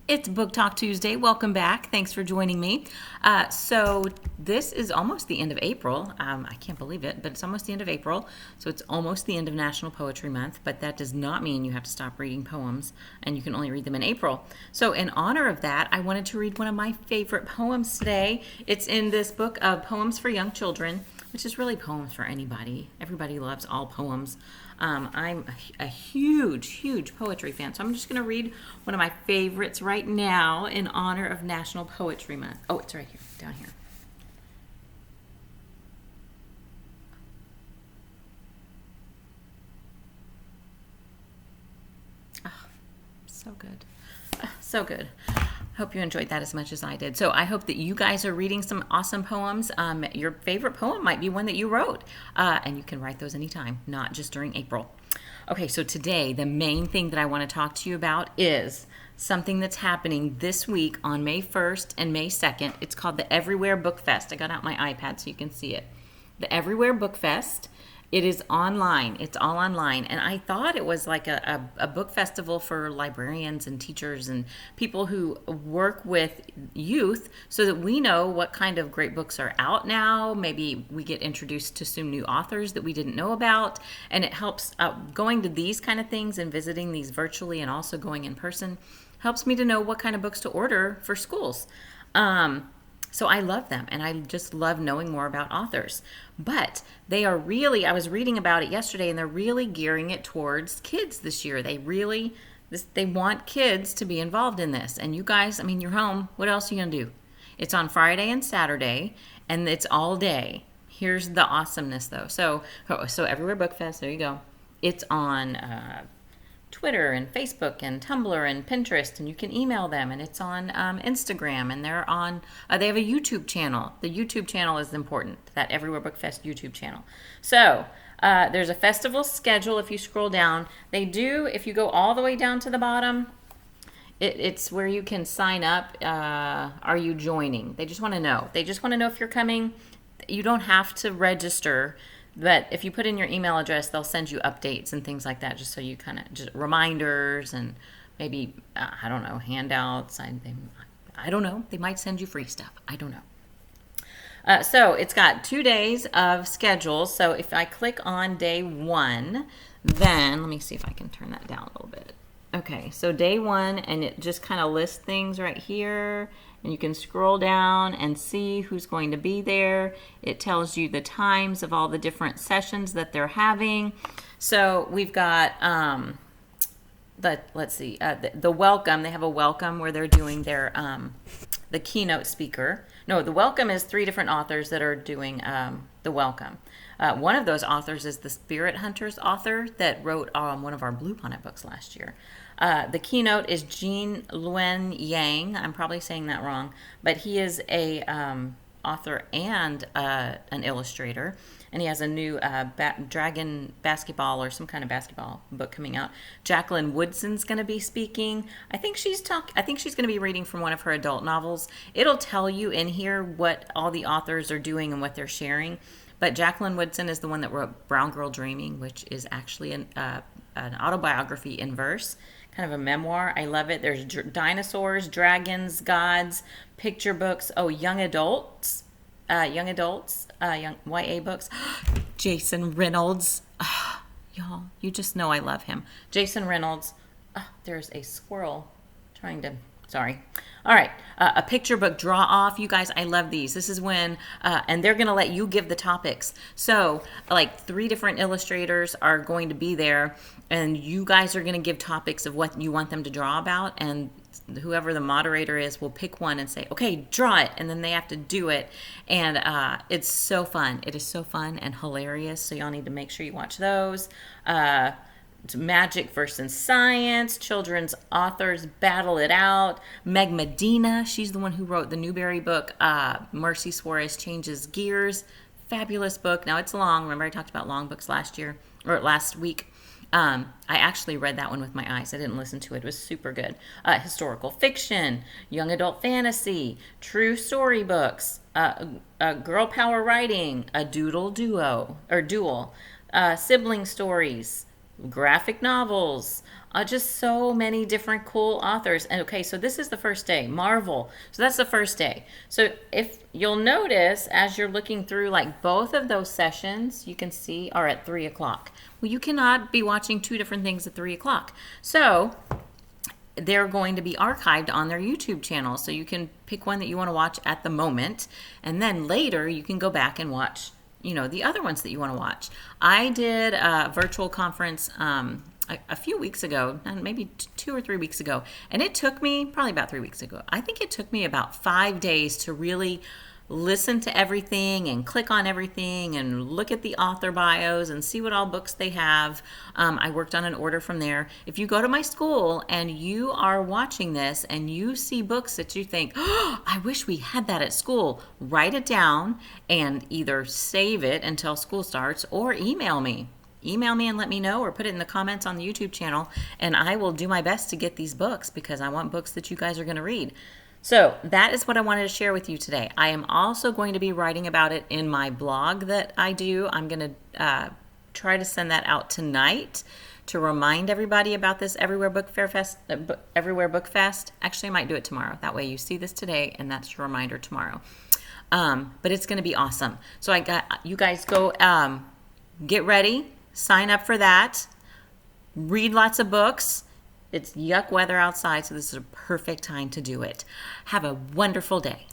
It's Book Talk Tuesday. Welcome back. Thanks for joining me. So this is almost the end of April. I can't believe it, but it's almost the end of April. So it's almost the end of National Poetry Month, but that does not mean you have to stop reading poems and you can only read them in April. So in honor of that, I wanted to read one of my favorite poems today. It's in this book of Poems for Young Children, which is really poems for anybody. Everybody loves all poems. I'm a huge poetry fan, so I'm just going to read one of my favorites right now in honor of National Poetry Month. Oh, it's right here, down here. Oh, so good. So good. Hope you enjoyed that as much as I did. So I hope that you guys are reading some awesome poems. Your favorite poem might be one that you wrote, and you can write those anytime, not just during April. Okay, so today the main thing that I want to talk to you about is something that's happening this week on May 1st and May 2nd. It's called the Everywhere Book Fest. I got out my iPad so you can see it. The Everywhere Book Fest. It is online. It's all online. And I thought it was like a book festival for librarians and teachers and people who work with youth so that we know what kind of great books are out now. Maybe we get introduced to some new authors that we didn't know about. And it helps going to these kind of things and visiting these virtually and also going in person helps me to know what kind of books to order for schools. So I love them, and I just love knowing more about authors. But they are really, I was reading about it yesterday, and they're really gearing it towards kids this year. They want kids to be involved in this. And you guys, I mean, you're home. What else are you going to do? It's on Friday and Saturday, and it's all day. Here's the awesomeness, though. So Everywhere Book Fest, there you go. It's on Twitter and Facebook and Tumblr and Pinterest, and you can email them, and it's on Instagram, and they're on they have a YouTube channel. The YouTube channel is important, that Everywhere Book Fest YouTube channel. So there's a festival schedule. If you scroll down, they do, if you go all the way down to the bottom, it's where you can sign up. Are you joining? They just want to know if you're coming. You don't have to register, but if you put in your email address, they'll send you updates and things like that, just so you kind of, just reminders and maybe, I don't know, handouts. I don't know. They might send you free stuff. I don't know. So it's got 2 days of schedule. So if I click on day one, then let me see if I can turn that down a little bit. Okay, so day one, and it just kind of lists things right here. And you can scroll down and see who's going to be there. It tells you the times of all the different sessions that they're having. So we've got, let's see, the welcome. They have a welcome where they're doing their, the keynote speaker. No, the welcome is 3 different authors that are doing the welcome. One of those authors is the Spirit Hunters author that wrote one of our Bluebonnet books last year. The keynote is Jean Luen Yang. I'm probably saying that wrong, but he is a author and an illustrator, and he has a new dragon basketball or some kind of basketball book coming out. Jacqueline Woodson's going to be speaking. I think she's going to be reading from one of her adult novels. It'll tell you in here what all the authors are doing and what they're sharing. But Jacqueline Woodson is the one that wrote Brown Girl Dreaming, which is actually an autobiography in verse, kind of a memoir. I love it. There's dinosaurs, dragons, gods, picture books. Oh, young adults, young YA books. Jason Reynolds. Oh, y'all, you just know I love him. Jason Reynolds. Oh, there's a squirrel trying to... Sorry. All right. A picture book draw off. You guys, I love these. This is when, and they're going to let you give the topics. So like 3 different illustrators are going to be there, and you guys are going to give topics of what you want them to draw about. And whoever the moderator is will pick one and say, okay, draw it. And then they have to do it. And it's so fun. It is so fun and hilarious. So y'all need to make sure you watch those. Magic versus Science, children's authors battle it out. Meg Medina, she's the one who wrote the Newbery book, Mercy Suarez Changes Gears. Fabulous book. Now it's long. Remember I talked about long books last week. I actually read that one with my eyes. I didn't listen to it. It was super good. Historical fiction, young adult fantasy, true story books, girl power writing, a duel, sibling stories, graphic novels, Just so many different cool authors. And okay, so this is the first day, Marvel. So that's the first day. So if you'll notice, as you're looking through, like both of those sessions, you can see are at 3 o'clock. Well, you cannot be watching two different things at 3 o'clock. So they're going to be archived on their YouTube channel. So you can pick one that you want to watch at the moment. And then later you can go back and watch, the other ones that you want to watch. I did a virtual conference a few weeks ago, maybe 2 or 3 weeks ago. And it took me probably about 3 weeks ago. I think it took me about 5 days to really listen to everything and click on everything and look at the author bios and see what all books they have. I worked on an order from there. If you go to my school and you are watching this and you see books that you think, oh, I wish we had that at school, write it down and either save it until school starts or email me. Email me and let me know, or put it in the comments on the YouTube channel, and I will do my best to get these books because I want books that you guys are going to read. So that is what I wanted to share with you today. I am also going to be writing about it in my blog that I do. I'm going to try to send that out tonight to remind everybody about this Everywhere Book Fest. Actually, I might do it tomorrow. That way you see this today, and that's your reminder tomorrow. But it's going to be awesome. So you guys go get ready, sign up for that, read lots of books. It's yuck weather outside, so this is a perfect time to do it. Have a wonderful day.